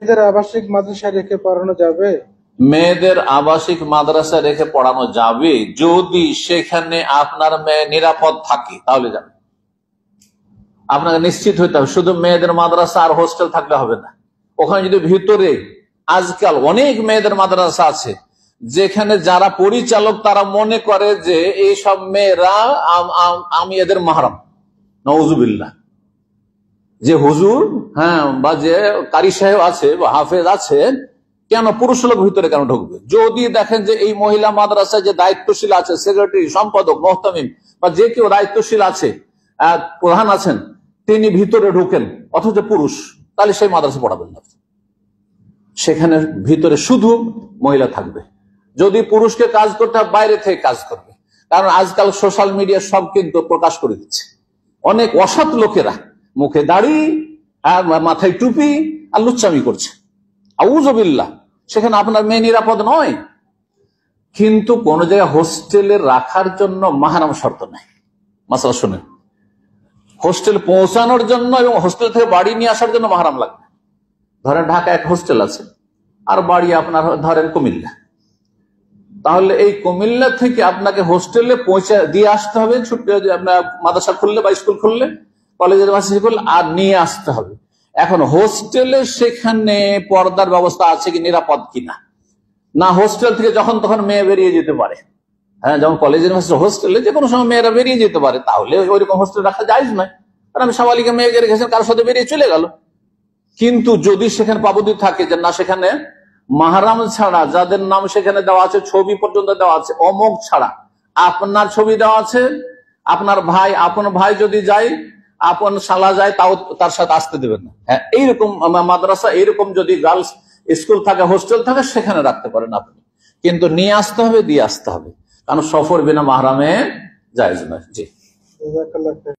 মেয়েদের আবাসিক মাদ্রাসা রেখে পড়ানো যাবে? মেয়েদের আবাসিক মাদ্রাসা রেখে পড়ানো যাবে যদি সেখানে আপনার মেয়ে নিরাপদ থাকে, তাহলে যাবে। আপনাকে নিশ্চিত হইতে হবে, শুধু মেয়েদের মাদ্রাসা আর হোস্টেল থাকলে হবে না। ওখানে যদি ভিতরে, আজকাল অনেক মেয়েদের মাদ্রাসা আছে যেখানে যারা পরিচালক তারা মনে করে যে এইসব মেয়েরা আমি এদের মাহরাম, নওজুবিল্লাহ, যে হুজুর বা যে কারি সাহেব আছে বা হাফেজ আছে, কেন পুরুষ লোক ভিতরে কেন ঢুকবে? যদি দেখেন যে এই মহিলা মাদ্রাসায় যে দায়িত্বশীল আছে, সেক্রেটারি, সম্পাদক, মোহতামিম বা যে কেউ দায়িত্বশীল আছে, প্রধান আছেন, তিনি ভিতরে ঢুকেন অথচ পুরুষ, তাহলে সেই মাদ্রাসা পড়াবেন না। সেখানে ভিতরে শুধু মহিলা থাকবে। যদি পুরুষকে কাজ করতে হয়, বাইরে থেকে কাজ করবে। কারণ আজকাল সোশ্যাল মিডিয়া সব কিন্তু প্রকাশ করে দিচ্ছে। অনেক অসৎ লোকেরা মুখে দাড়ি আর মাথায় টুপি আর লুচ্চামি করছে, আউযুবিল্লাহ। সেখানে আপনার মেয়ে নিরাপদ নয়। কিন্তু কোন জায়গায় হোস্টেলে রাখার জন্য মাহরাম শর্ত নাই। মাসালা শুনেন, হোস্টেল পৌঁছানোর জন্য এবং হোস্টেল থেকে বাড়ি নিয়ে আসার জন্য মাহরাম লাগবে। ধরেন ঢাকা এক হোস্টেল আছে আর বাড়ি আপনার ধরেন কুমিল্লা, তাহলে এই কুমিল্লা থেকে আপনাকে হোস্টেলে পৌঁছে দিয়ে আসতে হবে, ছুটি আপনার মাদ্রাসা খুললে বা স্কুল খুললে, কলেজের মাদ্রাসা খুললে, আর নিয়ে আসতে হবে। এখন হোস্টেলে সেখানে পর্দার ব্যবস্থা আছে কি, নিরাপদ কিনা? না, হোস্টেল থেকে যখন তখন মেয়ে বেরিয়ে যেতে পারে। যেমন কলেজের হোস্টেলে যে কোনো সময় মেয়েরা বেরিয়ে যেতে পারে, তাহলে ওইরকম হোস্টেল রাখা জায়েজ নয়। কারণ আমি সাবালিকা মেয়েকে রেখেছেন, কারোর সাথে বেরিয়ে চলে গেল। কিন্তু যদি সেখানে পাবন্দি থাকে যে না, সেখানে মাহরাম ছাড়া যাদের নাম সেখানে দেওয়া আছে, ছবি পর্যন্ত দেওয়া আছে, অমুক ছাড়া আপনার ছবি দেওয়া আছে, আপনার ভাই, আপন ভাই যদি যায়, আপন শালা যায়, তাও তার সাথে আসতে দেবেন না। এইরকম মাদ্রাসা, এইরকম যদি গার্লস স্কুল থাকে, হোস্টেল থাকে, সেখানে রাখতে পারেন আপনি। কিন্তু নিয়ে আসতে হবে, দিয়ে আসতে হবে, কারণ সফর বিনা মাহরামে জায়েজ নয়। জি।